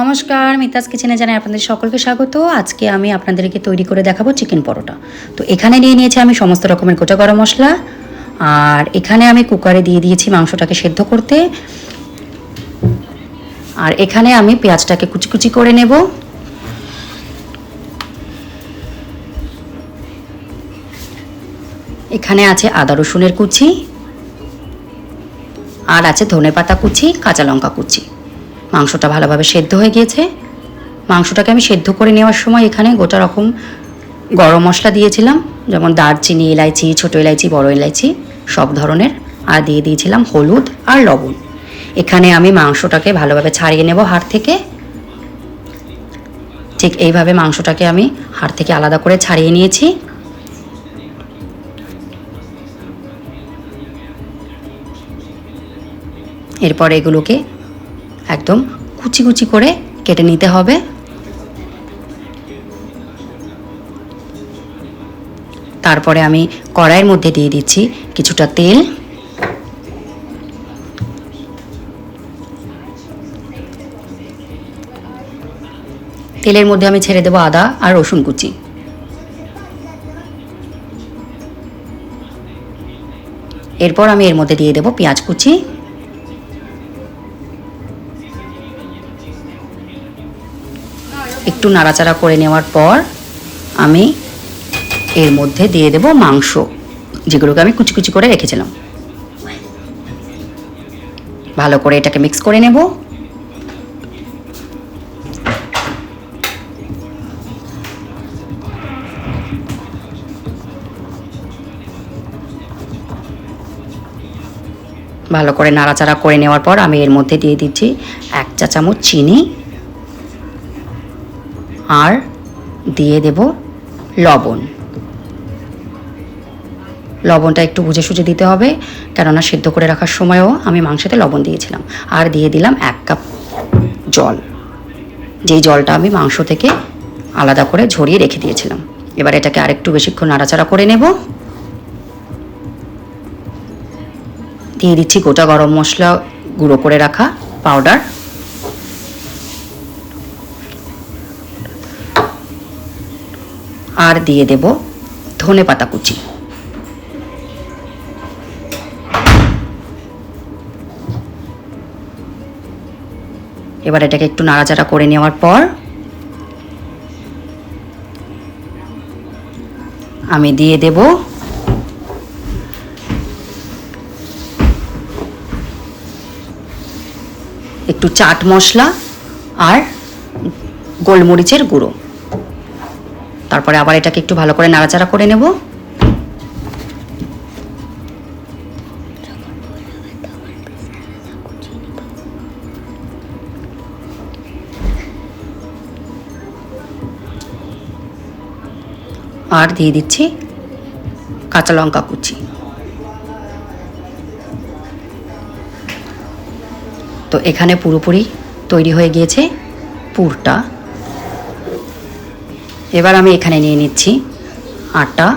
নমস্কার, মিতাস কিচেনে জানাই আপনাদের সকলকে স্বাগত। আজকে আমি আপনাদেরকে তৈরি করে দেখাবো চিকেন পরোটা। তো এখানে নিয়ে নিয়েছি আমি সমস্ত রকমের গোটা গরম মশলা, আর এখানে আমি কুকারে দিয়ে দিয়েছি মাংসটাকে সেদ্ধ করতে। আর এখানে আমি পেঁয়াজটাকে কুচি কুচি করে নেব। এখানে আছে আদা রসুনের কুচি, আর আছে ধনেপাতা কুচি, কাঁচা লঙ্কা কুচি। মাংসটা ভালোভাবে সেদ্ধ হয়ে গিয়েছে। মাংসটাকে আমি সেদ্ধ করে নেওয়ার সময় এখানে গোটা রকম গরম মশলা দিয়েছিলাম, যেমন দারচিনি, এলাইচি, ছোটো এলাইচি, বড় এলাইচি সব ধরনের, আর দিয়ে দিয়েছিলাম হলুদ আর লবণ। এখানে আমি মাংসটাকে ভালোভাবে ছাড়িয়ে নেব হাড় থেকে। ঠিক এইভাবে মাংসটাকে আমি হাড় থেকে আলাদা করে ছাড়িয়ে নিয়েছি। এরপর এগুলোকে একদম কুচি কুচি করে কেটে নিতে হবে। তারপরে আমি কড়াইয়ের মধ্যে দিয়ে দিচ্ছি কিছুটা তেল। তেলের মধ্যে আমি ছেড়ে দেবো আদা আর রসুন কুচি। এরপর আমি এর মধ্যে দিয়ে দেবো পেঁয়াজ কুচি। একটু নাড়াচাড়া করে নেওয়ার পর আমি এর মধ্যে দিয়ে দেব মাংস, যেগুলোকে আমি কুচি কুচি করে রেখেছিলাম। ভালো করে এটাকে মিক্স করে নেব। ভালো করে নাড়াচাড়া করে নেওয়ার পর আমি এর মধ্যে দিয়ে দিচ্ছি 1 চা চামচ চিনি, আর দিয়ে দেব লবণ। লবণটা একটু বুঝে সুঝে দিতে হবে, কেননা সেদ্ধ করে রাখার সময়ও আমি মাংসতে লবণ দিয়েছিলাম। আর দিয়ে দিলাম 1 কাপ জল, যেই জলটা আমি মাংস থেকে আলাদা করে ঝরিয়ে রেখে দিয়েছিলাম। এবার এটাকে আরেকটু বেশিক্ষণ নাড়াচাড়া করে নেব। দিয়ে দিচ্ছি গোটা গরম মশলা গুঁড়ো করে রাখা পাউডার, আর দিয়ে দেব ধনেপাতা কুচি। এবার এটাকে একটু নাড়াচাড়া করে নেওয়ার পর আমি দিয়ে দেব একটু চাট মশলা আর গোলমরিচের গুঁড়ো। তারপরে আবার এটাকে একটু ভালো করে নাড়াচাড়া করে নেব। আর দিয়ে দিচ্ছি কাঁচা লঙ্কা কুচি। তো এখানে পুরোপুরি তৈরি হয়ে গিয়েছে পুরটা। এবার আমি এখানে নিয়ে নিচ্ছি আটা।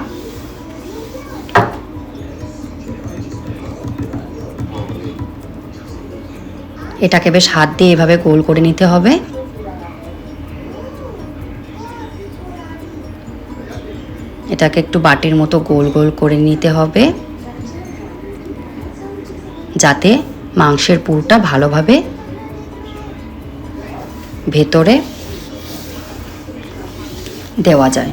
এটাকে বেশ হাত দিয়ে এভাবে গোল করে নিতে হবে। এটাকে একটু বাটির মতো গোল গোল করে নিতে হবে, যাতে মাংসের পুরটা ভালোভাবে ভেতরে দেওয়া যায়।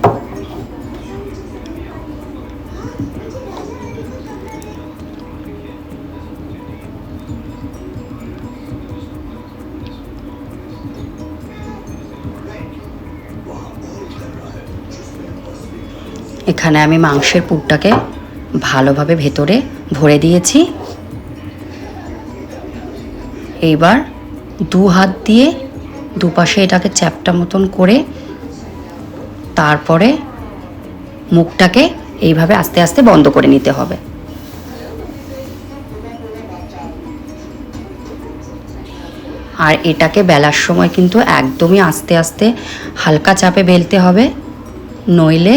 এখানে আমি মাংসের পুরটাকে ভালোভাবে ভেতরে ভরে দিয়েছি। এইবার 2 হাত দিয়ে দুপাশে এটাকে চ্যাপ্টা মতন করে তারপরে মুখটাকে এইভাবে আস্তে আস্তে বন্ধ করে নিতে হবে। আর এটাকে বেলার সময় কিন্তু একদমই আস্তে আস্তে হালকা চাপে বেলতে হবে, নইলে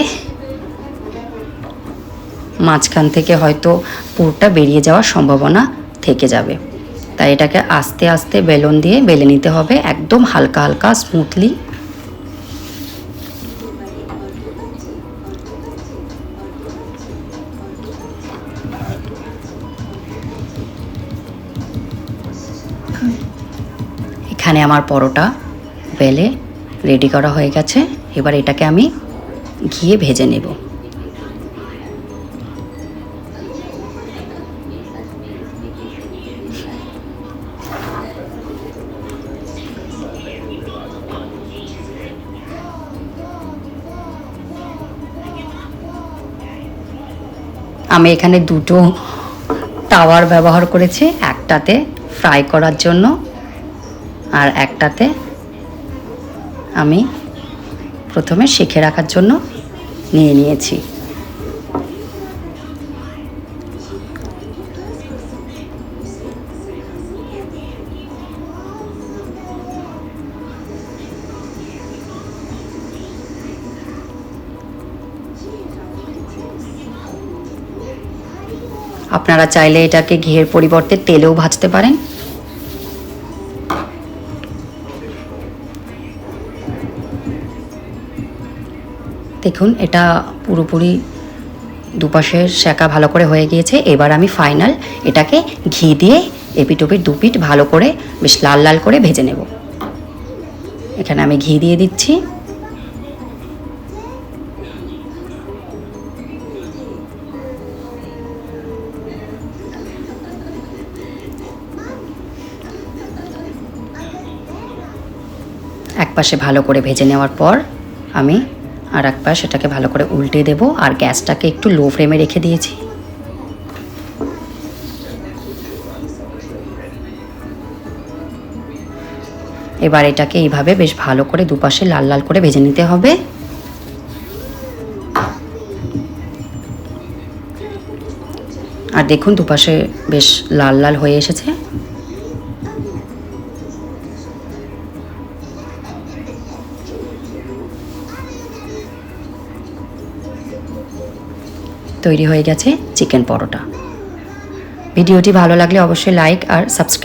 মাঝখান থেকে হয়তো পুরটা বেরিয়ে যাওয়ার সম্ভাবনা থেকে যাবে। তাই এটাকে আস্তে আস্তে বেলুন দিয়ে বেলে নিতে হবে, একদম হালকা হালকা স্মুথলি। এখানে আমার পরোটা বেলে রেডি করা হয়ে গেছে। এবার এটাকে আমি ঘিয়ে ভেজে নেব। আমি এখানে দুটো তাওয়ার ব্যবহার করেছি, একটাতে ফ্রাই করার জন্য আর একটাতে আমি প্রথমে সেঁকে রাখার জন্য নিয়ে নিয়েছি। আপনারা চাইলে এটাকে ঘিয়ের পরিবর্তে তেলেও ভাজতে পারেন। দেখুন এটা পুরোপুরি দুপাশে সেঁকা ভালো করে হয়ে গিয়েছে। এবার আমি ফাইনাল এটাকে ঘি দিয়ে এপিট ওপিট দুপিট ভালো করে বেশ লাল লাল করে ভেজে নেব। এখানে আমি ঘি দিয়ে দিচ্ছি। এক পাশে ভালো করে ভেজে নেওয়ার পর আমি আর এক পাশ এটাকে ভালো করে উল্টে দেব, আর গ্যাসটাকে একটু লো ফ্লেমে রেখে দিয়েছি। এবার এটাকে এইভাবে বেশ ভালো করে দুপাশে লাল লাল করে ভেজে নিতে হবে। আর দেখুন দুপাশে বেশ লাল লাল হয়ে এসেছে। তৈরি হয়ে গেছে চিকেন পরোটা। ভিডিওটি ভালো লাগলে অবশ্যই লাইক আর সাবস্ক্রাইব